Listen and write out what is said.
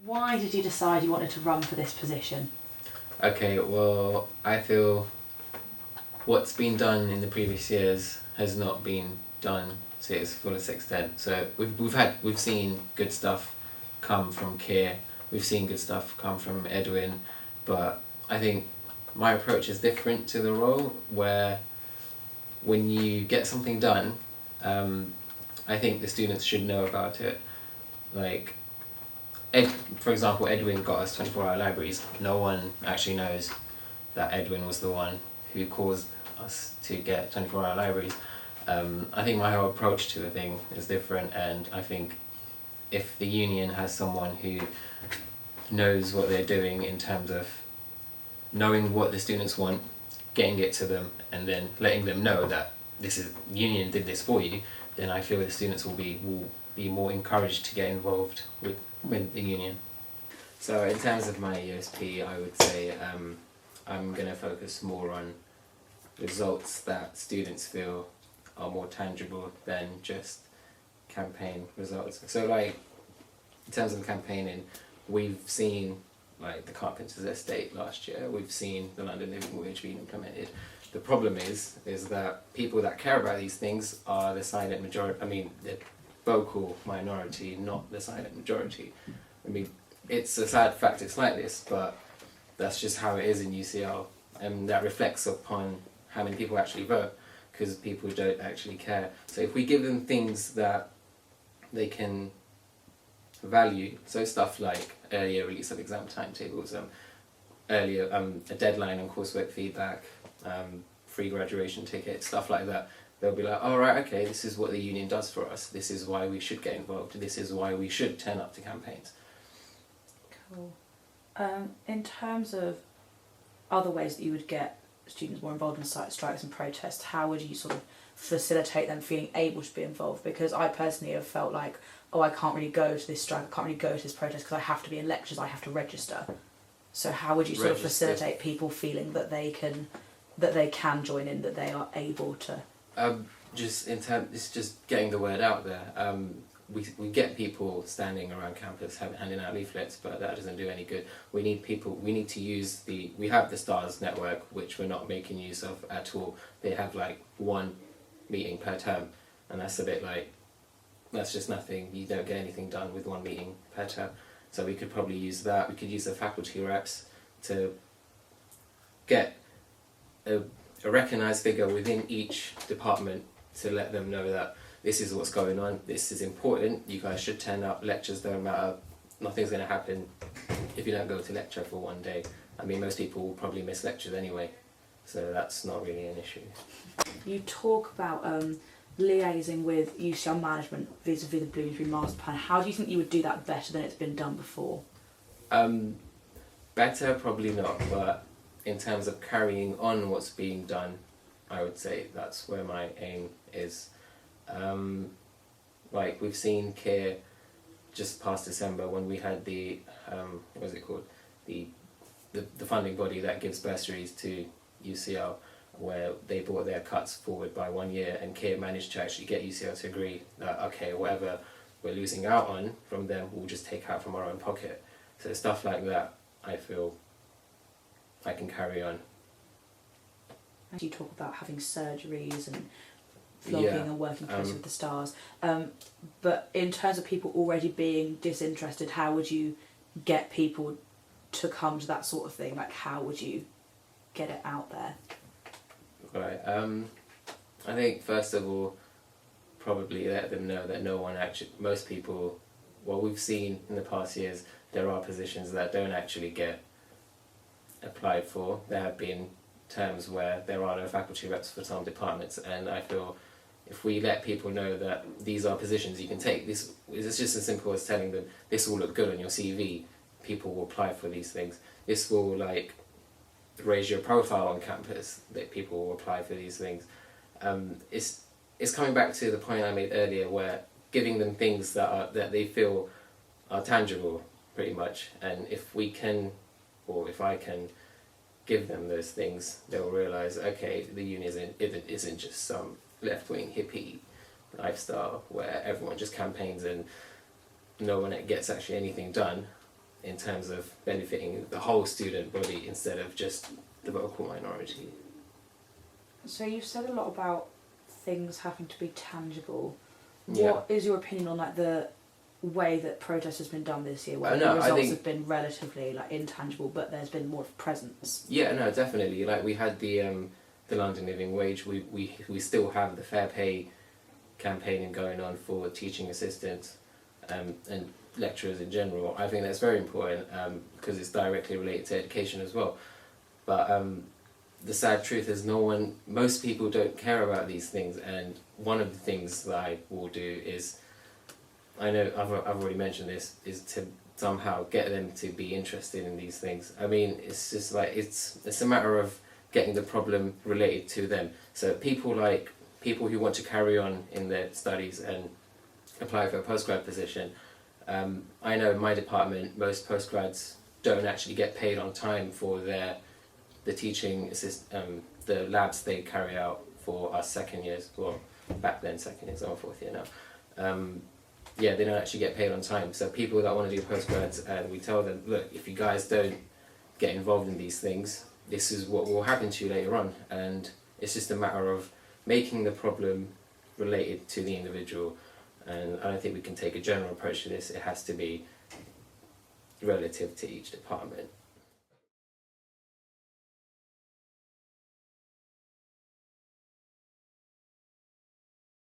Why did you decide you wanted to run for this position? Okay, well, I feel what's been done in the previous years has not been done to its fullest extent. So we've seen good stuff come from Keir, we've seen good stuff come from Edwin, but I think my approach is different to the role, where when you get something done, I think the students should know about it. Like, for example, Edwin got us 24-hour libraries. No one actually knows that Edwin was the one who caused us to get 24-hour libraries. I think my whole approach to the thing is different, and I think if the union has someone who knows what they're doing in terms of knowing what the students want, getting it to them, and then letting them know that this is union did this for you, then I feel the students will be more encouraged to get involved with the union. So in terms of my USP, I would say I'm going to focus more on results that students feel are more tangible than just campaign results. So like, in terms of campaigning, we've seen like the Carpenters Estate last year, we've seen the London Living Wage being implemented. The problem is that people that care about these things are the silent majority, the vocal minority, not the silent majority. It's a sad fact it's like this, but that's just how it is in UCL, and that reflects upon how many people actually vote, because people don't actually care. So if we give them things that they can value, so stuff like earlier release of exam timetables, a deadline on coursework feedback, free graduation tickets, stuff like that, they'll be like, oh right, okay, this is what the union does for us, this is why we should get involved, this is why we should turn up to campaigns. Cool. In terms of other ways that you would get students more involved in strikes and protests, how would you sort of facilitate them feeling able to be involved? Because I personally have felt like, oh, I can't really go to this strike, I can't really go to this protest because I have to be in lectures, I have to register. So how would you sort of facilitate people feeling that they can join in, that they are able to? It's just getting the word out there. We get people standing around campus handing out leaflets, but that doesn't do any good. We need to use we have the STARS network, which we're not making use of at all. They have like one meeting per term, and that's a bit like, that's just nothing. You don't get anything done with one meeting per term. So we could probably use that. We could use the faculty reps to get a recognised figure within each department to let them know that this is what's going on, this is important, you guys should turn up, lectures don't matter, nothing's going to happen if you don't go to lecture for one day. Most people will probably miss lectures anyway, so that's not really an issue. You talk about liaising with UCL management vis-a-vis the Bloomsbury master plan. How do you think you would do that better than it's been done before? Better, probably not, but in terms of carrying on what's being done, I would say that's where my aim is. Like we've seen Keir just past December, when we had the what's it called, the funding body that gives bursaries to UCL, where they brought their cuts forward by 1 year, and Keir managed to actually get UCL to agree that okay, whatever we're losing out on from them, we'll just take out from our own pocket. So stuff like that, I feel I can carry on. You talk about having surgeries and vlogging and working closely with the STARS, but in terms of people already being disinterested, how would you get people to come to that sort of thing? Like, how would you get it out there? Right. I think first of all, probably let them know that most people, what we've seen in the past years, there are positions that don't actually get applied for. There have been terms where there are no faculty reps for some departments, and I feel if we let people know that these are positions you can take, this is just as simple as telling them this will look good on your CV, people will apply for these things. This will like raise your profile on campus, that people will apply for these things. It's coming back to the point I made earlier, where giving them things that they feel are tangible, pretty much, and if we can, or if I can give them those things, they'll realise, okay, the union isn't just some left-wing hippie lifestyle where everyone just campaigns and no one gets actually anything done. in terms of benefiting the whole student body instead of just the vocal minority. So you've said a lot about things having to be tangible. Yeah. What is your opinion on like the way that protest has been done this year, where no, the results I think, have been relatively like intangible, but there's been more presence? Yeah, no, definitely. Like we had the London Living Wage. We still have the fair pay campaigning going on for teaching assistants and lecturers in general. I think that's very important because it's directly related to education as well. But the sad truth is most people don't care about these things, and one of the things that I will do is, I know I've already mentioned this, is to somehow get them to be interested in these things. I mean, it's just like, it's a matter of getting the problem related to them. So people who want to carry on in their studies and apply for a postgrad position, I know in my department most postgrads don't actually get paid on time for the teaching the labs they carry out for us second years. Well, back then second years, I'm a fourth year now. Yeah, they don't actually get paid on time. So people that want to do postgrads, and we tell them, look, if you guys don't get involved in these things, this is what will happen to you later on. And it's just a matter of making the problem related to the individual. And I don't think we can take a general approach to this. It has to be relative to each department.